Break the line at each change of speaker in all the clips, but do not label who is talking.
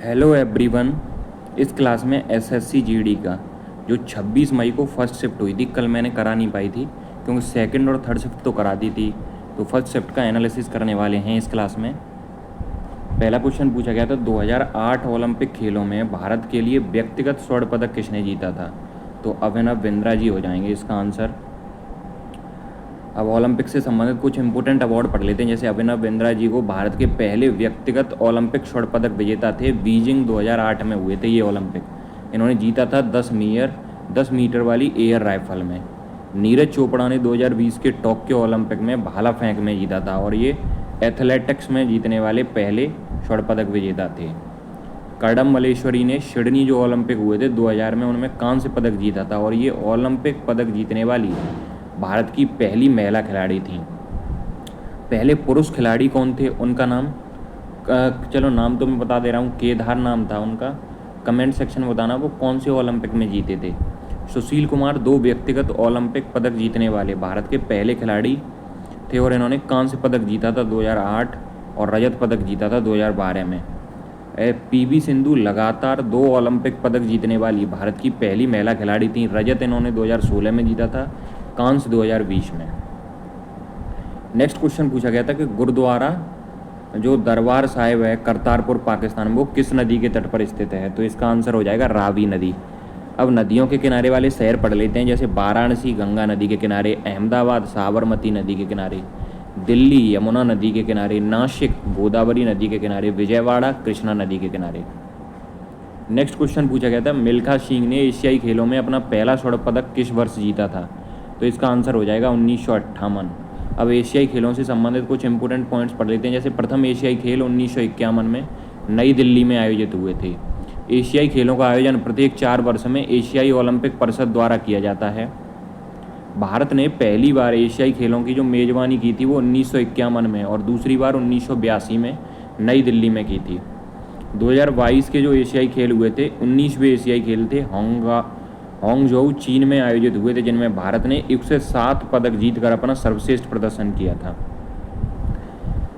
Hello everyone. इस class में SSC GD का जो 26 मई को फर्स्ट शिफ्ट हुई थी, कल मैंने करा नहीं पाई थी क्योंकि सेकंड और थर्ड शिफ्ट तो करा दी थी। तो फर्स्ट शिफ्ट का एनालिसिस करने वाले हैं इस क्लास में। पहला क्वेश्चन पूछा गया था 2008 ओलंपिक खेलों में भारत के लिए व्यक्तिगत स्वर्ण पदक किसने जीता था। तो अभिनव बिंद्रा जी हो जाएंगे इसका आंसर। अब ओलंपिक से संबंधित कुछ इंपॉर्टेंट अवार्ड पढ़ लेते हैं। जैसे अभिनव बिंद्रा जी को भारत के पहले व्यक्तिगत ओलंपिक स्वर्ण पदक विजेता थे, बीजिंग 2008 में हुए थे ये ओलंपिक। इन्होंने जीता था 10 मीटर वाली एयर राइफल में। नीरज चोपड़ा ने 2020 के टोक्यो ओलंपिक में भाला फेंक में जीता था और ये एथलेटिक्स में जीतने वाले पहले स्वर्ण पदक विजेता थे। करडम मल्लेश्वरी ने सिडनी जो ओलंपिक हुए थे 2000 में, उनमें कांस्य पदक जीता था और ये ओलंपिक पदक जीतने वाली भारत की पहली महिला खिलाड़ी थी। पहले पुरुष खिलाड़ी कौन थे, उनका नाम चलो नाम तो मैं बता दे रहा हूँ, केदार नाम था उनका। कमेंट सेक्शन में बताना वो कौन से ओलंपिक में जीते थे। सुशील कुमार 2 व्यक्तिगत ओलंपिक पदक जीतने वाले भारत के पहले खिलाड़ी थे और इन्होंने कांस्य पदक जीता था 2008 और रजत पदक जीता था 2012 में। पीवी सिंधु लगातार 2 ओलंपिक पदक जीतने वाली भारत की पहली महिला खिलाड़ी थी। रजत इन्होंने 2016 में जीता था, कांस्य 2020 में। नेक्स्ट क्वेश्चन पूछा गया था कि गुरुद्वारा जो दरबार साहिब है करतारपुर पाकिस्तान में, वो किस नदी के तट पर स्थित है। तो इसका आंसर हो जाएगा रावी नदी। अब नदियों के किनारे वाले शहर पढ़ लेते हैं। जैसे वाराणसी गंगा नदी के किनारे, अहमदाबाद साबरमती नदी के किनारे, दिल्ली यमुना नदी के किनारे, नासिक गोदावरी नदी के किनारे, विजयवाड़ा कृष्णा नदी के किनारे। नेक्स्ट क्वेश्चन पूछा गया था मिल्खा सिंह ने एशियाई खेलों में अपना पहला स्वर्ण पदक किस वर्ष जीता था। तो इसका आंसर हो जाएगा 1958। अब एशियाई खेलों से संबंधित कुछ इंपोर्टेंट पॉइंट्स पढ़ लेते हैं। जैसे प्रथम एशियाई खेल 1951 में नई दिल्ली में आयोजित हुए थे। एशियाई खेलों का आयोजन प्रत्येक 4 वर्ष में एशियाई ओलंपिक परिषद द्वारा किया जाता है। भारत ने पहली बार एशियाई खेलों की जो मेज़बानी की थी वो 1951 में और दूसरी बार 1982 में नई दिल्ली में की थी। 2022 के जो एशियाई खेल हुए थे 19वें एशियाई खेल थे, हांगझोउ चीन में आयोजित हुए थे, जिनमें भारत ने 107 पदक जीतकर अपना सर्वश्रेष्ठ प्रदर्शन किया था।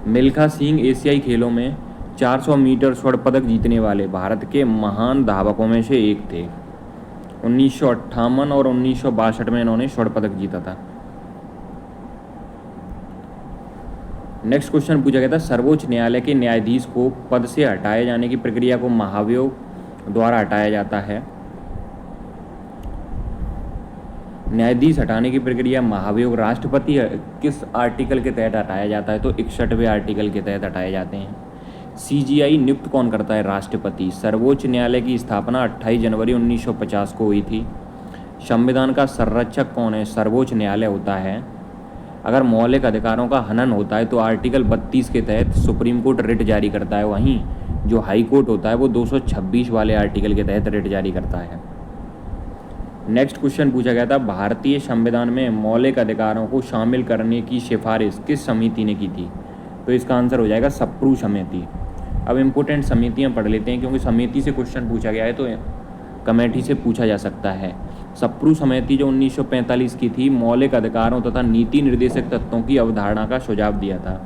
मिल्खा सिंह एशियाई खेलों में 400 मीटर स्वर्ण पदक जीतने वाले भारत के महान धावकों में से एक थे। 1958 और 1962 में इन्होंने स्वर्ण पदक जीता था। नेक्स्ट क्वेश्चन पूछा गया था सर्वोच्च न्यायालय के न्यायाधीश को पद से हटाए जाने की प्रक्रिया को महाभियोग द्वारा हटाया जाता है। न्यायाधीश हटाने की प्रक्रिया महाभियोग राष्ट्रपति किस आर्टिकल के तहत हटाया जाता है। तो 61वें आर्टिकल के तहत हटाए जाते हैं। सीजीआई नियुक्त कौन करता है, राष्ट्रपति। सर्वोच्च न्यायालय की स्थापना 28 जनवरी 1950 को हुई थी। संविधान का संरक्षक कौन है, सर्वोच्च न्यायालय होता है। अगर मौलिक अधिकारों का हनन होता है तो आर्टिकल 32 के तहत सुप्रीम कोर्ट रिट जारी करता है। वहीं जो हाई कोर्ट होता है वो 226 वाले आर्टिकल के तहत रिट जारी करता है। नेक्स्ट क्वेश्चन पूछा गया था भारतीय संविधान में मौलिक अधिकारों को शामिल करने की सिफारिश किस समिति ने की थी। तो इसका आंसर हो जाएगा सप्रू समिति। अब इम्पोर्टेंट समितियां पढ़ लेते हैं क्योंकि समिति से क्वेश्चन पूछा गया है तो कमेटी से पूछा जा सकता है। सप्रू समिति जो 1945 की थी, मौलिक अधिकारों तथा नीति निर्देशक तत्वों की अवधारणा का सुझाव दिया था।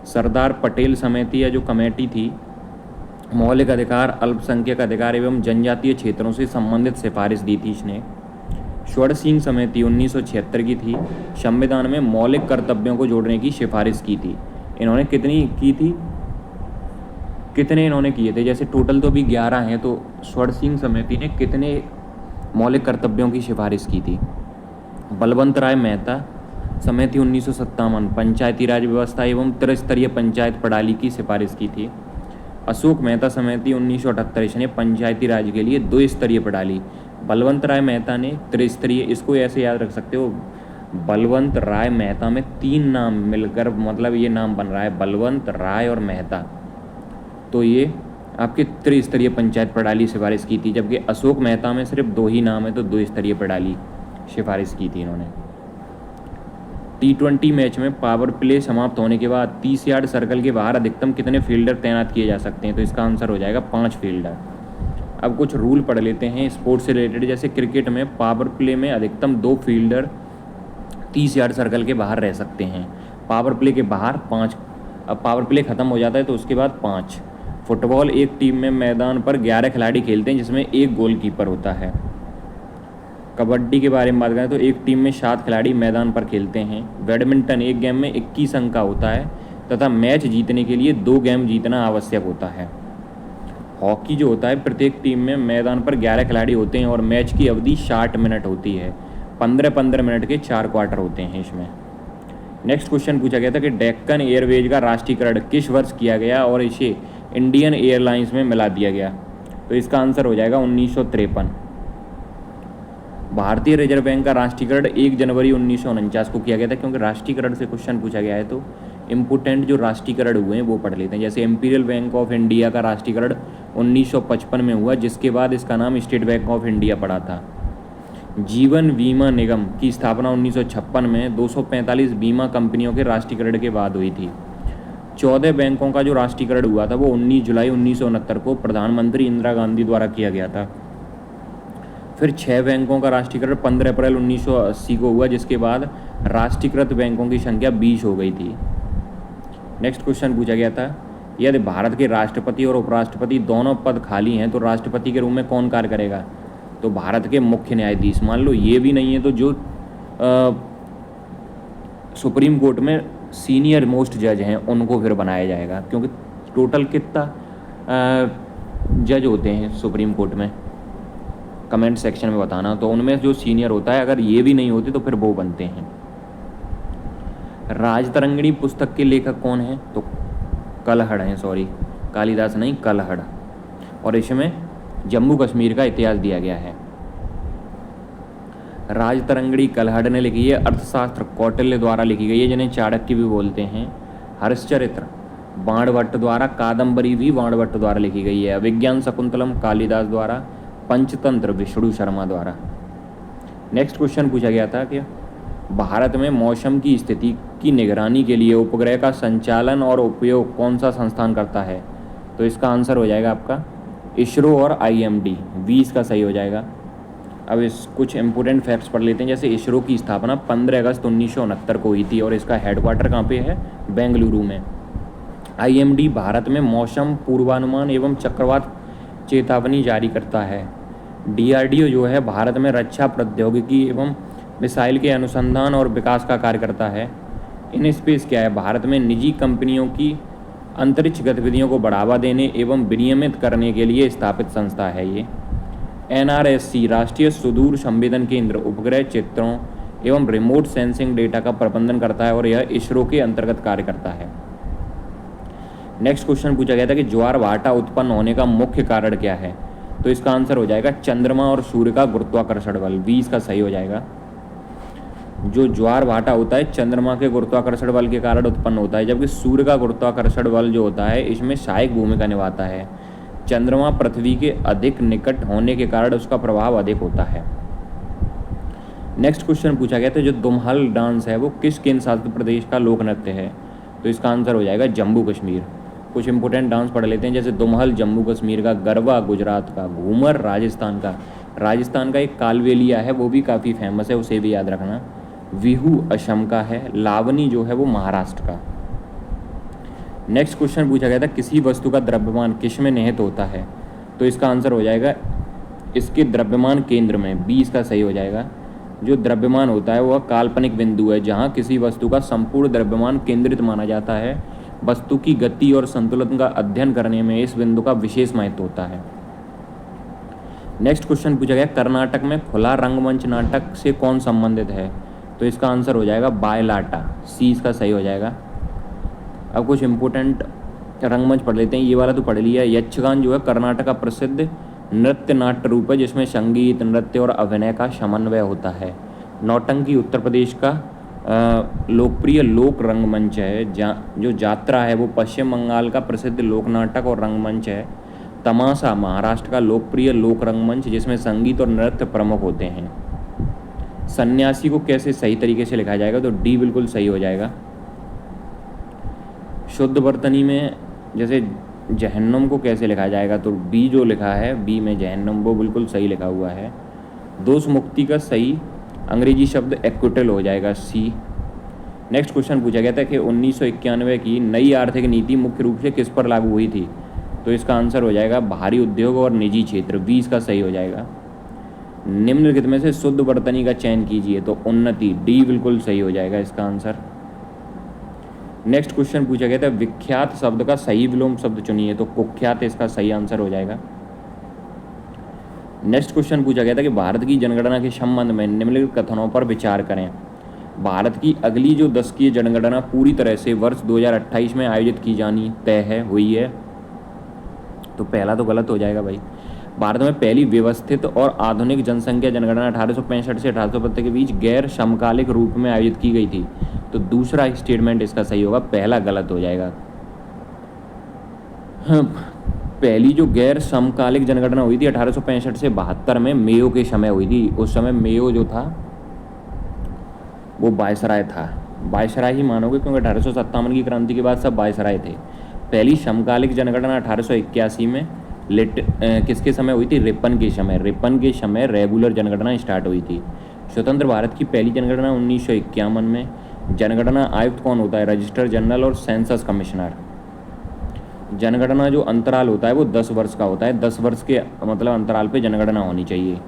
सरदार पटेल समिति या जो कमेटी थी, मौलिक अधिकार, अल्पसंख्यक अधिकार एवं जनजातीय क्षेत्रों से संबंधित सिफारिश दी थी इसने। स्वर्ण सिंह समिति 1976 की थी, संविधान में मौलिक कर्तव्यों को जोड़ने की सिफारिश की थी। इन्होंने कितनी की थी, कितने इन्होंने किए थे, जैसे टोटल तो अभी 11 हैं, तो स्वर्ण सिंह समिति ने कितने मौलिक कर्तव्यों की सिफारिश की थी। बलवंत राय मेहता समिति 1957 पंचायती राज व्यवस्था एवं त्रिस्तरीय पंचायत प्रणाली की सिफारिश की थी। अशोक मेहता समिति 1978 इसने पंचायती राज के लिए 2 स्तरीय प्रणाली। बलवंत राय मेहता ने त्रिस्तरीय, इसको ऐसे याद रख सकते हो, बलवंत राय मेहता में 3 नाम मिलकर मतलब ये नाम बन रहा है बलवंत राय और मेहता, तो ये आपके त्रिस्तरीय पंचायत प्रणाली सिफारिश की थी। जबकि अशोक मेहता में सिर्फ 2 ही नाम है तो 2 स्तरीय प्रणाली सिफारिश की थी इन्होंने। T20 मैच में पावर प्ले समाप्त होने के बाद 30 यार्ड सर्कल के बाहर अधिकतम कितने फील्डर तैनात किए जा सकते हैं। तो इसका आंसर हो जाएगा 5 फील्डर। अब कुछ रूल पढ़ लेते हैं स्पोर्ट्स से रिलेटेड। जैसे क्रिकेट में पावर प्ले में अधिकतम 2 फील्डर 30 यार्ड सर्कल के बाहर रह सकते हैं। पावर प्ले के बाहर 5, अब पावर प्ले खत्म हो जाता है तो उसके बाद 5। फुटबॉल एक टीम में मैदान पर 11 खिलाड़ी खेलते हैं जिसमें एक गोलकीपर होता है। कबड्डी के बारे में बात करें तो एक टीम में 7 खिलाड़ी मैदान पर खेलते हैं। बैडमिंटन एक गेम में 21 अंक का होता है तथा मैच जीतने के लिए 2 गेम जीतना आवश्यक होता है। हॉकी जो होता है प्रत्येक टीम में मैदान पर 11 खिलाड़ी होते हैं और मैच की अवधि 60 मिनट होती है। 15-15 मिनट के 4 क्वार्टर होते हैं इसमें। नेक्स्ट क्वेश्चन पूछा गया था कि डेक्कन एयरवेज का राष्ट्रीयकरण किस वर्ष किया गया और इसे इंडियन एयरलाइंस में मिला दिया गया? तो इसका आंसर हो जाएगा 1953। भारतीय रिजर्व बैंक का राष्ट्रीयकरण 1 जनवरी 1949 को किया गया था। क्योंकि राष्ट्रीयकरण से क्वेश्चन पूछा गया है तो इम्पोर्टेंट जो राष्ट्रीयकरण हुए हैं वो पढ़ लेते हैं। जैसे इंपीरियल बैंक ऑफ इंडिया का राष्ट्रीयकरण 1955 में हुआ, जिसके बाद इसका नाम स्टेट बैंक ऑफ इंडिया पड़ा था। जीवन बीमा निगम की स्थापना 1956 में 245 बीमा कंपनियों के राष्ट्रीयकरण के बाद हुई थी। 14 बैंकों का जो राष्ट्रीयकरण हुआ था वो 19 जुलाई 1969 को प्रधानमंत्री इंदिरा गांधी द्वारा किया गया था। फिर 6 बैंकों का राष्ट्रीयकरण 15 अप्रैल 1980 को हुआ, जिसके बाद राष्ट्रीयकृत बैंकों की संख्या 20 हो गई थी। नेक्स्ट क्वेश्चन पूछा गया था, यदि भारत के राष्ट्रपति और उपराष्ट्रपति दोनों पद खाली हैं तो राष्ट्रपति के रूप में कौन कार्य करेगा? तो भारत के मुख्य न्यायाधीश। मान लो ये भी नहीं है तो जो सुप्रीम कोर्ट में सीनियर मोस्ट जज हैं उनको फिर बनाया जाएगा। क्योंकि टोटल कितना जज होते हैं सुप्रीम कोर्ट में, कमेंट सेक्शन में बताना। तो उनमें जो सीनियर होता है अगर ये भी नहीं होते तो फिर वो बनते हैं। राजतरंगिणी पुस्तक के लेखक कौन हैं? तो कलहड़ हैं, सॉरी कालिदास नहीं, कलहड़। और इसमें जम्मू कश्मीर का इतिहास दिया गया है। राजतरंगिणी कलहड़ ने लिखी है। अर्थशास्त्र कौटिल्य द्वारा लिखी गई है, जिन्हें चाणक्य भी बोलते हैं। हर्षचरित्र बाणभट्ट द्वारा, कादम्बरी भी बाणभट्ट द्वारा लिखी गई है। विज्ञान शकुंतलम कालिदास द्वारा, पंचतंत्र विष्णु शर्मा द्वारा। नेक्स्ट क्वेश्चन पूछा गया था कि भारत में मौसम की स्थिति की निगरानी के लिए उपग्रह का संचालन और उपयोग कौन सा संस्थान करता है? तो इसका आंसर हो जाएगा आपका इसरो और IMD। 20 का सही हो जाएगा। अब इस कुछ इंपॉर्टेंट फैक्ट्स पढ़ लेते हैं। जैसे इसरो की स्थापना 15 अगस्त 1969 को हुई थी और इसका हेडक्वार्टर कहाँ पे है? बेंगलुरु में। IMD भारत में मौसम पूर्वानुमान एवं चक्रवात चेतावनी जारी करता है। DRDO जो है भारत में रक्षा प्रौद्योगिकी एवं मिसाइल के अनुसंधान और विकास का कार्य करता है। इन स्पेस क्या है? भारत में निजी कंपनियों की अंतरिक्ष गतिविधियों को बढ़ावा देने एवं विनियमित करने के लिए स्थापित संस्था है ये। NRSC राष्ट्रीय सुदूर संवेदन केंद्र उपग्रह चित्रों एवं रिमोट सेंसिंग डेटा का प्रबंधन करता है और यह इसरो के अंतर्गत कार्य करता है। नेक्स्ट क्वेश्चन पूछा गया था कि ज्वार भाटा उत्पन्न होने का मुख्य कारण क्या है? तो इसका आंसर हो जाएगा चंद्रमा और सूर्य का गुरुत्वाकर्षण बल। 20 का सही हो जाएगा। जो ज्वार भाटा होता है चंद्रमा के गुरुत्वाकर्षण बल के कारण उत्पन्न होता है, जबकि सूर्य का गुरुत्वाकर्षण बल जो होता है इसमें सहायक भूमिका निभाता है। चंद्रमा पृथ्वी के अधिक निकट होने के कारण उसका प्रभाव अधिक होता है। नेक्स्ट क्वेश्चन पूछा गया था जो दुमहल डांस है वो किस केंद्र शासित प्रदेश का लोक नृत्य है? तो इसका आंसर हो जाएगा जम्मू कश्मीर। कुछ इंपोर्टेंट डांस पढ़ लेते हैं। जैसे दुमहल जम्मू कश्मीर का, गरबा गुजरात का, घूमर राजस्थान का एक कालबेलिया है वो भी काफ़ी फेमस है, उसे भी याद रखना। बिहू असम का है। लावनी जो है वो महाराष्ट्र का। नेक्स्ट क्वेश्चन पूछा गया था किसी वस्तु का द्रव्यमान किस में निहित होता है? तो इसका आंसर हो जाएगा इसके द्रव्यमान केंद्र में। 20 का सही हो जाएगा। जो द्रव्यमान होता है वह काल्पनिक बिंदु है जहाँ किसी वस्तु का संपूर्ण द्रव्यमान केंद्रित माना जाता है। वस्तु की गति और संतुलन का अध्ययन करने में इस बिंदु का विशेष महत्व होता है। नेक्स्ट क्वेश्चन पूछा गया कर्नाटक में खुला रंगमंच नाटक से कौन संबंधित है? तो इसका आंसर हो जाएगा बायलाटा। 30 इसका सही हो जाएगा। अब कुछ इंपोर्टेंट रंगमंच पढ़ लेते हैं। ये वाला तो पढ़ लिया। यक्षगान जो है कर्नाटक का प्रसिद्ध नृत्य नाट्य रूप है जिसमें संगीत, नृत्य और अभिनय का समन्वय होता है। नौटंकी उत्तर प्रदेश का लोकप्रिय लोक रंगमंच है। जो जात्रा है वो पश्चिम बंगाल का प्रसिद्ध लोक नाटक और रंगमंच है। तमाशा महाराष्ट्र का लोकप्रिय लोक रंगमंच जिसमें संगीत और नृत्य प्रमुख होते हैं। सन्यासी को कैसे सही तरीके से लिखा जाएगा? तो डी बिल्कुल सही हो जाएगा। शुद्ध वर्तनी में जैसे जहन्नुम को कैसे लिखा जाएगा? तो बी जो लिखा है, बी में जहन्नुम, वो बिल्कुल सही लिखा हुआ है। दोष मुक्ति का सही अंग्रेजी शब्द एक्विटल हो जाएगा, सी। नेक्स्ट क्वेश्चन पूछा गया था कि 1991 की नई आर्थिक नीति मुख्य रूप से किस पर लागू हुई थी? तो इसका आंसर हो जाएगा भारी उद्योग और निजी क्षेत्र, 20 का सही हो जाएगा। निम्नलिखित में से शुद्ध वर्तनी का चयन कीजिए, तो उन्नति, डी बिल्कुल सही हो जाएगा इसका आंसर। नेक्स्ट क्वेश्चन पूछा गया था विख्यात शब्द का सही विलोम शब्द चुनिए, तो कुख्यात इसका सही आंसर हो जाएगा। नेक्स्ट क्वेश्चन पूछा गया था कि भारत की जनगणना के संबंध में निम्नलिखित कथनों पर विचार करें। भारत की अगली जो दशकीय जनगणना पूरी तरह से वर्ष 2028 में आयोजित की जानी तय है, हुई है, तो पहला तो गलत हो जाएगा भाई। भारत में पहली व्यवस्थित और आधुनिक जनसंख्या जनगणना 1865 से 1872 के बीच गैर समकालिक रूप में आयोजित की गई थी, तो दूसरा स्टेटमेंट इसका सही होगा, पहला गलत हो जाएगा। हाँ, पहली जो गैर समकालिक जनगणना हुई थी 1865 से 72 में मेयो के समय हुई थी। उस समय मेयो जो था वो वायसराय था, वायसराय ही मानोगे क्योंकि 1857 की क्रांति के बाद सब वायसराय थे। पहली समकालिक जनगणना 1881 में किसके समय हुई थी? रिपन के समय। रिपन के समय रेगुलर जनगणना स्टार्ट हुई थी। स्वतंत्र भारत की पहली जनगणना 1951 में। जनगणना आयुक्त कौन होता है? रजिस्ट्रार जनरल और सेंसस कमिश्नर। जनगणना जो अंतराल होता है वो 10 वर्ष का होता है, 10 वर्ष के मतलब अंतराल पे जनगणना होनी चाहिए।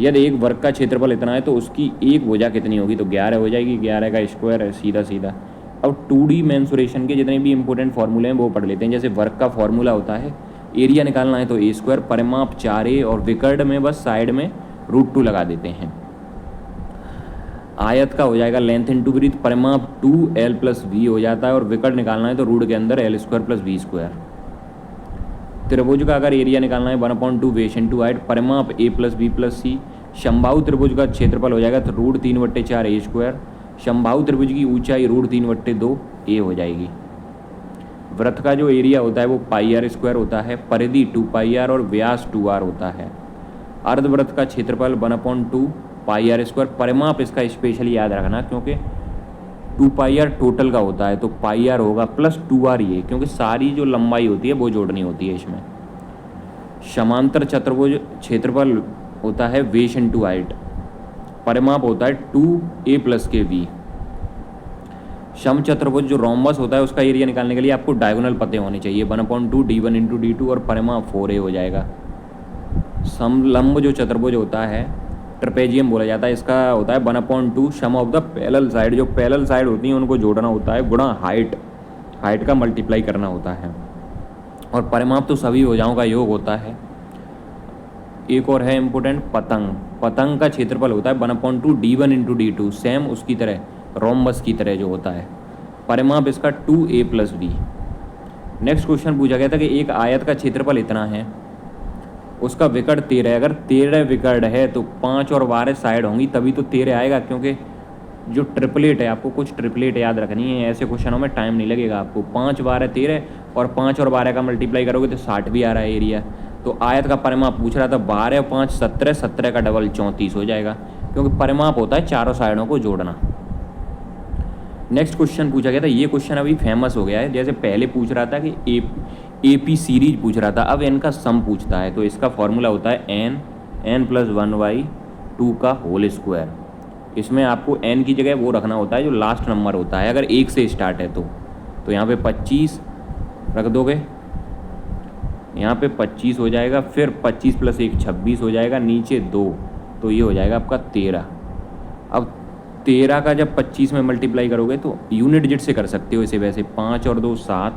यदि एक वर्ग का क्षेत्रफल इतना है तो उसकी एक भुजा कितनी होगी? तो 11 हो जाएगी, 11 का स्क्वायर है, सीधा सीधा। अब 2D मेंसुरेशन के जितने भी इंपॉर्टेंट फॉर्मूले हैं वो पढ़ लेते हैं। जैसे वर्ग का फॉर्मूला होता है, एरिया निकालना है तो ए स्क्वायर, परिमाप 4a, और विकर्ण में बस साइड में √2 लगा देते हैं। आयत का हो जाएगा लेंथ इंटू ब्रीथ, परिमाप 2l + v हो जाता है, और विकर्ण निकालना है तो रूट के अंदर l² + v स्क्वायर। त्रिभुज का अगर एरिया निकालना है 1/2 बेस इंटू हाइट, परिमाप a + b + c। समबाहु त्रिभुज का क्षेत्रफल हो जाएगा तो √3/4 a स्क्वायर। समबाहु त्रिभुज की ऊंचाई √3/2 a हो जाएगी। वृत्त का जो एरिया होता है वो πr² होता है, परिधि 2πr और व्यास 2r होता है। अर्धवृत्त का क्षेत्रफल 1/2 πr²। परिमाप इसका स्पेशली याद रखना क्योंकि 2πr टोटल का होता है, तो πr होगा +2r ये, क्योंकि सारी जो लंबाई होती है वो जोड़नी होती है इसमें। समांतर चतुर्भुज क्षेत्रफल होता है बेस इंटू हाइट, परिमाप होता है 2a + के v। समचतुर्भुज जो रोम्बस होता है उसका एरिया निकालने के लिए आपको डायगोनल पते होने चाहिए, 1/2 d1 × d2, और परिमाप 4a हो जाएगा। समलंब जो चतुर्भुज होता है ट्रेपेजियम बोला जाता है, इसका होता है 1/2 सम ऑफ द पैरेलल साइड। जो पैरेलल साइड होती हैं उनको जोड़ना होता है, गुणा हाइट, हाइट का मल्टीप्लाई करना होता है, और परिमाप तो सभी भुजाओं का योग होता है। एक और है इम्पोर्टेंट, पतंग। पतंग का क्षेत्रफल होता है 1/2 d1 × d2, सेम उसकी तरह रोम्बस की तरह जो होता है। परिमाप इसका 2a + b। नेक्स्ट क्वेश्चन पूछा गया था कि एक आयत का क्षेत्रफल इतना है, उसका विकर्ण 13 है। अगर 13 विकर्ण है तो 5 और 12 साइड होंगी तभी तो 13 आएगा, क्योंकि जो ट्रिपलेट है, आपको कुछ ट्रिपलेट याद रखनी है, ऐसे क्वेश्चनों में टाइम नहीं लगेगा आपको। 5, 12, 13 और 5 और 12 का मल्टीप्लाई करोगे तो 60 भी आ रहा है एरिया। तो आयत का परिमाप पूछ रहा था, 12 और 5 17, 17 का डबल 34 हो जाएगा, क्योंकि परिमाप होता है चारों साइडों को जोड़ना। नेक्स्ट क्वेश्चन पूछा गया था, ये क्वेश्चन अभी फेमस हो गया है। जैसे पहले पूछ रहा था कि AP सीरीज पूछ रहा था, अब n का सम पूछता है, तो इसका फॉर्मूला होता है n + 1/2 का होल स्क्वायर। इसमें आपको n की जगह वो रखना होता है जो लास्ट नंबर होता है, अगर 1 से स्टार्ट है तो यहाँ पे 25 रख दोगे, यहाँ पे 25 हो जाएगा, फिर 25 + 1 26 हो जाएगा, नीचे 2, तो ये हो जाएगा आपका 13। अब 13 का जब 25 में मल्टीप्लाई करोगे तो यूनिट डिजिट से कर सकते हो इसे, वैसे 5 और 2 7,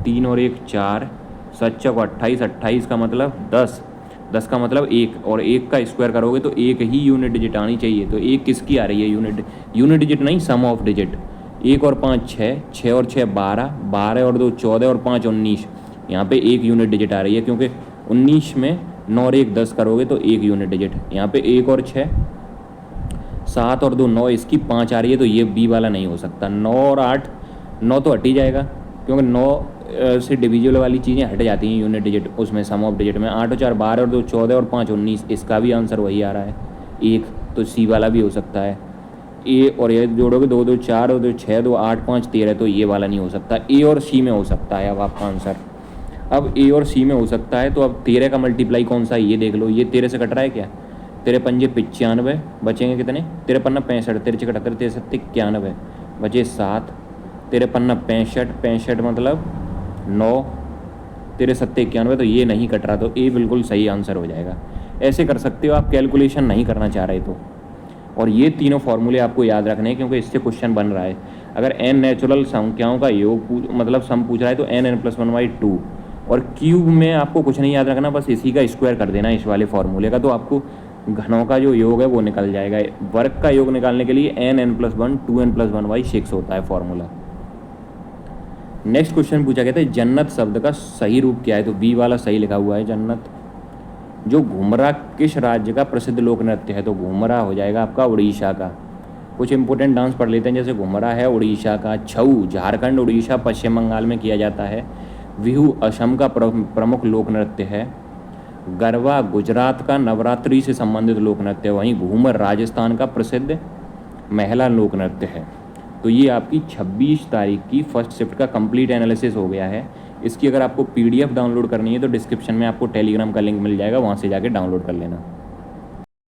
3 और 1 4, 7 चौक 28, 28 का मतलब 10, 10 का मतलब 1, और 1 का स्क्वायर करोगे तो 1 ही यूनिट डिजिट आनी चाहिए। तो 1 किसकी आ रही है? यूनिट डिजिट नहीं, सम ऑफ डिजिट। 1 और 5 6, 6 और 6 12, 12 और 2 14 और 5 19। यहाँ पे 1 यूनिट डिजिट आ रही है, क्योंकि 19 में 9 और 1 10 करोगे तो 1 यूनिट डिजिट। यहाँ पे 1 और 6 7 और 2 9, इसकी 5 आ रही है, तो ये बी वाला नहीं हो सकता। 9 और 8, 9 तो हट ही जाएगा, क्योंकि 9 से डिविजिबल वाली चीज़ें हट जाती हैं यूनिट डिजिट उसमें, सम ऑफ डिजिट में। 8 और 4 12 और 2 14 और 5 19, इसका भी आंसर वही आ रहा है 1, तो सी वाला भी हो सकता है। ए और ये जोड़ोगे 2 2 4 और 2 6 2 8 5 13, तो ये वाला नहीं हो सकता। ए और सी में हो सकता है अब आपका आंसर। अब ए और सी में हो सकता है, तो अब 13 का मल्टीप्लाई कौन सा है ये देख लो। ये 13 से कट रहा है क्या? 13 पंजे 95, बचेंगे कितने? 13 पन्ना 65, 13 से 78, 13 7 91, बचे 7, 13 पन्ना 65, 65 मतलब 9, तेरे 791, तो ये नहीं कट रहा, तो ए बिल्कुल सही आंसर हो जाएगा। ऐसे कर सकते हो आप कैलकुलेशन नहीं करना चाह रहे तो। और ये तीनों फॉर्मूले आपको याद रखने हैं क्योंकि इससे क्वेश्चन बन रहा है। अगर एन नेचुरल संख्याओं का योग मतलब सम पूछ रहा है तो n+1/2, और क्यूब में आपको कुछ नहीं याद रखना, बस इसी का स्क्वायर कर देना इस वाले फॉर्मूले का, तो आपको घनों का जो योग है वो निकल जाएगा। वर्ग का योग निकालने के लिए n+1 2n+1/6 होता है फॉर्मूला। नेक्स्ट क्वेश्चन पूछा गया था जन्नत शब्द का सही रूप क्या है, तो बी वाला सही लिखा हुआ है जन्नत। जो घुमरा किस राज्य का प्रसिद्ध लोक नृत्य है, तो घुमरा हो जाएगा आपका उड़ीसा का। कुछ इंपॉर्टेंट डांस पढ़ लेते हैं, जैसे घुमरा है उड़ीसा का, छऊ झारखंड उड़ीसा पश्चिम बंगाल में किया जाता है, बिहू असम का प्रमुख लोक नृत्य है, गरबा गुजरात का नवरात्रि से संबंधित लोक नृत्य है, वहीं घूमर राजस्थान का प्रसिद्ध महिला लोक नृत्य है। तो ये आपकी 26 तारीख की फर्स्ट शिफ्ट का कंप्लीट एनालिसिस हो गया है। इसकी अगर आपको PDF डाउनलोड करनी है तो डिस्क्रिप्शन में आपको टेलीग्राम का लिंक मिल जाएगा, वहाँ से जाके डाउनलोड कर लेना।